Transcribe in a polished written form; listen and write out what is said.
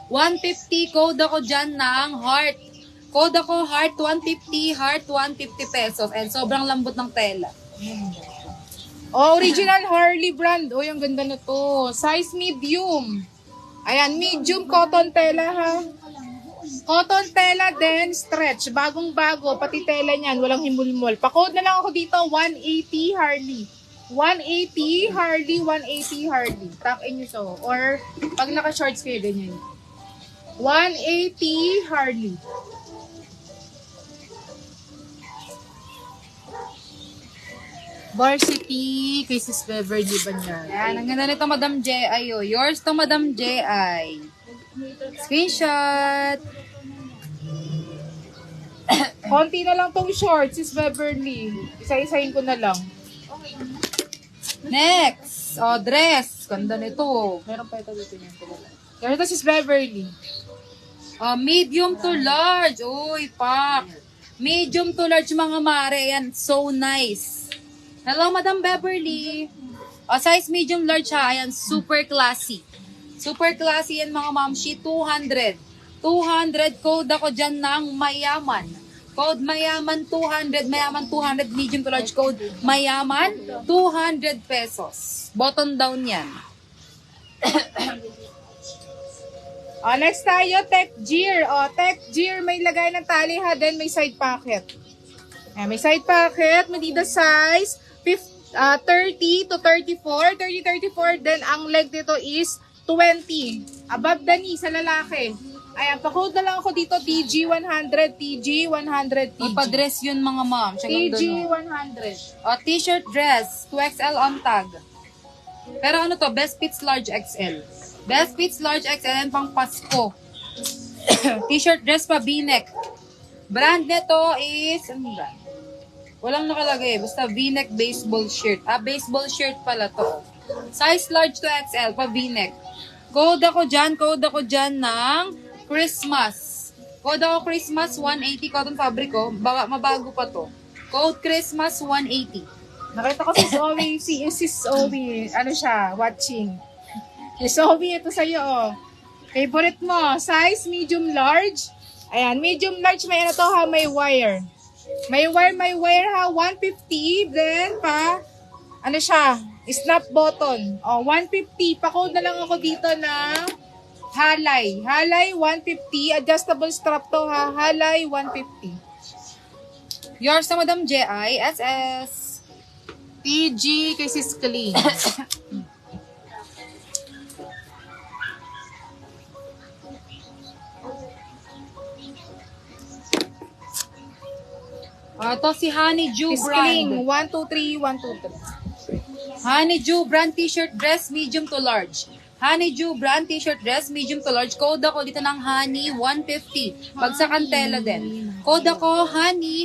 150, code ako dyan ng heart. Code ako heart 150, heart 150 pesos. And sobrang lambot ng tela. Oh, original Harley brand. Oh, yung ganda na to. Size medium. Ayan, medium cotton tela ha. Cotton tela din, stretch. Bagong-bago, pati tela niyan, walang himulmol. Pa-code na lang ako dito, 180 Harley. 180 Harley, 180 Harley. Tuck in nyo so. Or, pag naka-shorts kayo, ganyan. 180 Harley. Varsity, kay Sis Beverly ba niya? Yan, ang ganda nito, Madam J. Ayo, yours to Madam J. Ay. Screenshot. Konti na lang tong shorts, Sis Beverly. Isa-isahin ko na lang. Next. O, dress. Ganda nito. Meron pa ito dito niyan. Pero ito Sis Beverly. Medium to large. Uy, pak. Medium to large, mga mare. Yan, so nice. Hello, Madam Beverly. Size medium large ha. Ayan, super classy. Super classy yan, mga mamshi. 200. 200 code ako dyan ng mayaman. Code mayaman 200. Mayaman 200. Medium to large code. Mayaman 200 pesos. Button down yan. Next tayo, Tech Gear. Tech Gear, may lagay ng tali ha. Then may side pocket. May side pocket. Medida size 30 to 34. 30-34. Then ang leg dito is 20. Above the knee sa lalaki. Ayan, pa-code na lang ako dito, TG100, TG100, TG. Ipa-dress yun, mga ma'am. TG100. T-shirt dress, 2XL on tag. Pero ano to, best fits large XL. Best fits large XL and pang Pasko. T-shirt dress pa, V-neck. Brand nito is, ano brand? Walang nakalagay, basta V-neck baseball shirt. Baseball shirt pala to. Size large to XL, pa V-neck. Code ako dyan ng Christmas. Code ako Christmas 180 cotton fabric ko. Mabago pa to. Code Christmas 180. Nakita ko si Zoe, si Zoe, ano siya, watching. Si Zoe, ito sa'yo, Favorite mo, size medium large. Ayan, medium large, may ano to ha, may wire. May wire ha, 150. Then, ano siya, snap button. 150. Pa-code na lang ako dito ng Halay. Halay, 150. Adjustable strap to ha, Halay, 150. Yours na Madam J.I. SS. TG kay Sis Clean. Ito si Honeydew Sis Clean, brand. 123, 123. Honeydew brand t-shirt dress medium to large. Honeydew brand t-shirt dress medium to large. Code ako dito ng Honey 150. Bagsakan tela din. Code ako Honey